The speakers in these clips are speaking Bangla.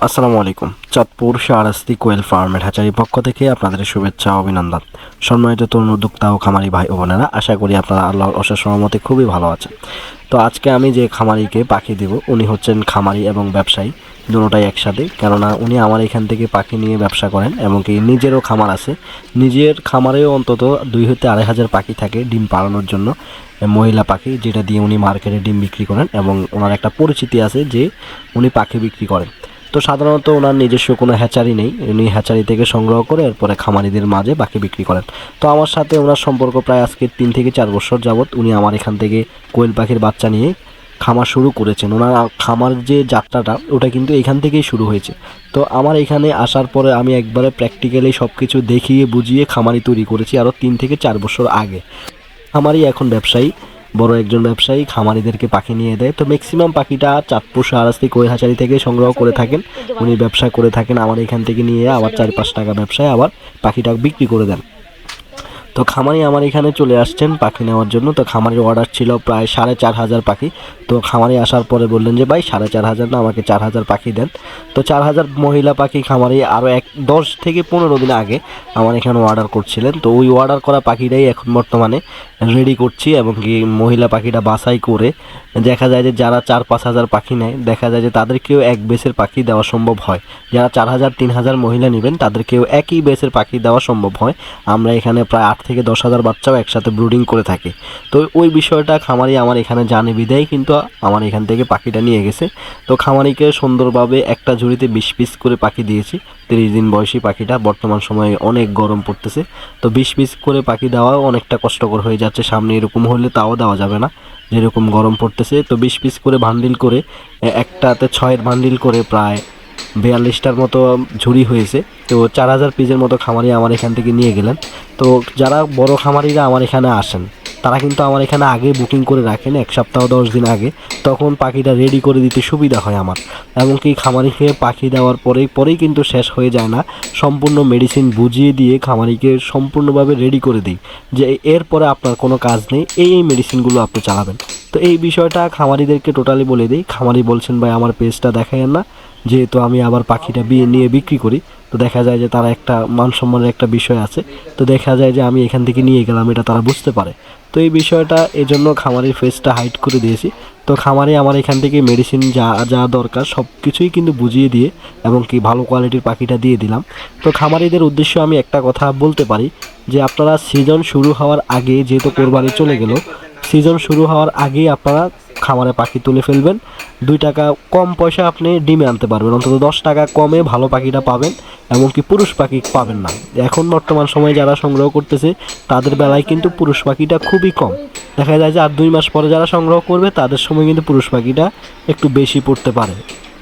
আসসালামু আলাইকুম। চাঁদপুর শাহরাস্তি কোয়েল ফার্মের হ্যাচারির পক্ষ থেকে আপনাদের শুভেচ্ছা ও অভিনন্দন। সম্মানিত তরুণ উদ্যোক্তা ও খামারি ভাই ও বোনেরা, আশা করি আপনারা আল্লাহর অশেষ রহমতে খুবই ভালো আছেন। তো আজকে আমি যে খামারিকে পাখি দেব, উনি হচ্ছেন খামারি এবং ব্যবসায়ী দুটোটাই একসাথে। কেননা উনি আমার এখান থেকে পাখি নিয়ে ব্যবসা করেন এবং কি নিজেরও খামার আছে। নিজের খামারেও অন্তত 2,000-2,500 পাখি থাকে ডিম পাড়ানোর জন্য, মহিলা পাখি, যেটা দিয়ে উনি মার্কেটে ডিম বিক্রি করেন এবং ওনার একটা পরিচিতি আছে যে উনি পাখি বিক্রি করেন। তো সাধারণত ওনার নিজস্ব কোনো হ্যাচারি নেই, উনি হ্যাচারি থেকে সংগ্রহ করে এরপরে খামারিদের মাঝে বাকি বিক্রি করেন। তো আমার সাথে ওনার সম্পর্ক প্রায় আজকে 3 থেকে 4 বছর যাবৎ। উনি আমার এখান থেকে কোয়েল পাখির বাচ্চা নিয়ে খামার শুরু করেছেন। ওনার খামার যে যাত্রাটা ওটা কিন্তু এখান থেকেই শুরু হয়েছে। তো আমার এখানে আসার পরে আমি একবারে প্র্যাকটিক্যালি সব কিছু দেখিয়ে বুঝিয়ে খামারি তৈরি করেছি আরও 3 থেকে 4 বছর আগে। আমারই এখন ব্যবসায়ী, বড় একজন ব্যবসায়ী খামারিদেরকে পাখি নিয়ে দেয়। তো ম্যাক্সিমাম পাখিটা চাঁদপুর শাহরাস্তি কোয়েল হ্যাচারি থেকে সংগ্রহ করে থাকেন, উনি ব্যবসা করে থাকেন। আমার এখান থেকে নিয়ে আবার 4-5 টাকা ব্যবসায় আবার পাখিটা বিক্রি করে দেন। তো খামারি আমার এখানে চলে আসছেন পাখি নেওয়ার জন্য। তো খামারির অর্ডার ছিল প্রায় 4,500 পাখি। তো খামারি আসার পরে বললেন যে ভাই 4,500 না, আমাকে 4,000 পাখি দেন। তো 4,000 মহিলা পাখি খামারি আরও 10 থেকে 15 দিন আগে আমার এখানে অর্ডার করছিলেন। তো ওই অর্ডার করা পাখিটাই এখন বর্তমানে রেডি করছি এবং কি মহিলা পাখিটা বাছাই করে দেখা যায় যে যারা 4-5 হাজার পাখি নেয়, দেখা যায় যে তাদেরকেও এক বেসের পাখি দেওয়া সম্ভব হয়। যারা 4,000-3,000 মহিলা নেবেন তাদেরকেও একই বেসের পাখি দেওয়া সম্ভব হয়। আমরা এখানে প্রায় 8 থেকে 10 হাজার বাচ্চাও একসাথে ব্রুডিং করে থাকি। তো ওই বিষয়টা খামারি আমার এখানে জানে বিদায় কিন্তু আমার এখান থেকে পাখিটা নিয়ে গেছে। তো খামারিকে সুন্দরভাবে একটা ঝুড়িতে 20 পিস করে পাখি দিয়েছি। 30 দিন বয়সী পাখিটা, বর্তমান সময়ে অনেক গরম পড়তেছে। তো 20 পিস করে পাখি দেওয়াও অনেকটা কষ্টকর হয়ে যাচ্ছে। সামনে এরকম হলে তাও দেওয়া যাবে না, যেরকম গরম পড়তেছে। তো 20 পিস করে বান্ডিল করে, একটাতে 6 বান্ডিল করে প্রায় 42টার মতো ঝুড়ি হয়েছে। তো 4,000 পিসের মতো খামারি আমার এখান থেকে নিয়ে গেলেন। তো যারা বড় খামারিরা আমার এখানে আসেন তারা কিন্তু আমার এখানে আগে বুকিং করে রাখেন 1 সপ্তাহ 10 দিন আগে, তখন পাখিটা রেডি করে দিতে সুবিধা হয় আমার। এমনকি খামারিকে পাখি দেওয়ার পরেই কিন্তু শেষ হয়ে যায় না, সম্পূর্ণ মেডিসিন বুঝিয়ে দিয়ে খামারিকে সম্পূর্ণভাবে রেডি করে দিই যে এরপরে আপনার কোনো কাজ নেই, এই মেডিসিনগুলো আপনি চালাবেন। তো এই বিষয়টা খামারিদেরকে টোটালি বলে দিই। খামারি বলছেন ভাই আমার পেজটা দেখায়েন না, যেহেতু আমি আবার পাখিটা নিয়ে বিক্রি করি। তো দেখা যায় যে তারা একটা মান সম্মানের একটা বিষয় আছে, তো দেখা যায় যে আমি এখান থেকে নিয়ে গেলাম, এটা তারা বুঝতে পারে। তো এই বিষয়টা এজন্য খামারির ফেসটা হাইড করে দিয়েছি। তো খামারে আমার এখান থেকে মেডিসিন যা যা দরকার সব কিছুই কিন্তু বুঝিয়ে দিয়ে এবং কি ভালো কোয়ালিটির পাখিটা দিয়ে দিলাম। তো খামারিদের উদ্দেশ্য আমি একটা কথা বলতে পারি যে আপনারা সিজন শুরু হওয়ার আগে, যেহেতু কোরবানি চলে গেল, সিজন শুরু হওয়ার আগেই আপনারা খামারে পাখি তুলে ফেলবেন। 2 টাকা কম পয়সা আপনি ডিমে আনতে পারবেন, অন্তত 10 টাকা কমে ভালো পাখিটা পাবেন। এমনকি পুরুষ পাখি পাবেন না। এখন বর্তমান সময়ে যারা সংগ্রহ করতেছে তাদের বেলায় কিন্তু পুরুষ পাখিটা খুবই কম। দেখা যায় যে আর 2 মাস পরে যারা সংগ্রহ করবে তাদের সময় কিন্তু পুরুষ পাখিটা একটু বেশি পড়তে পারে।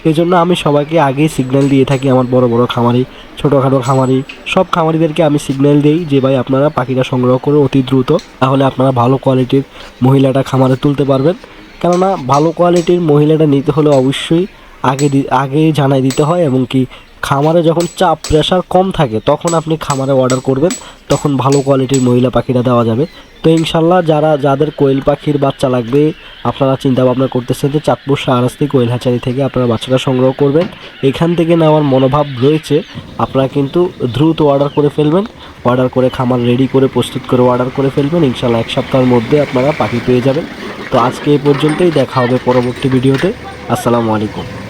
এই জন্য আমি সবাইকে আগেই সিগন্যাল দিয়ে থাকি, আমার বড় বড় খামারি, ছোটোখাটো খামারি, সব খামারিদেরকে আমি সিগন্যাল দিই যে ভাই আপনারা পাখিটা সংগ্রহ করুন অতি দ্রুত, তাহলে আপনারা ভালো কোয়ালিটির মহিলাটা খামারে তুলতে পারবেন। কেননা ভালো কোয়ালিটির মহিলাটা নিতে হলে অবশ্যই আগে জানাই দিতে হয়। এবং কি খামারে যখন চাপ প্রেশার কম থাকে তখন আপনি খামারে অর্ডার করবেন, তখন ভালো কোয়ালিটির মহিলা পাখিটা দেওয়া যাবে। তো ইনশাল্লাহ যাদের কোয়েল পাখির বাচ্চা লাগবে, আপনারা চিন্তা ভাবনা করতেছেন যে চাঁদপুর শাহরাস্তি কোয়েল হ্যাচারি থেকে আপনারা বাচ্চাটা সংগ্রহ করবেন, এখান থেকে নেওয়ার মনোভাব রয়েছে, আপনারা কিন্তু দ্রুত অর্ডার করে ফেলবেন। অর্ডার করে খামার রেডি করে প্রস্তুত করে অর্ডার করে ফেলবেন, ইনশাল্লাহ 1 সপ্তাহের মধ্যে আপনারা পাখি পেয়ে যাবেন। তো আজকে এই পর্যন্তই, দেখা হবে পরবর্তী ভিডিওতে। আসসালামু আলাইকুম।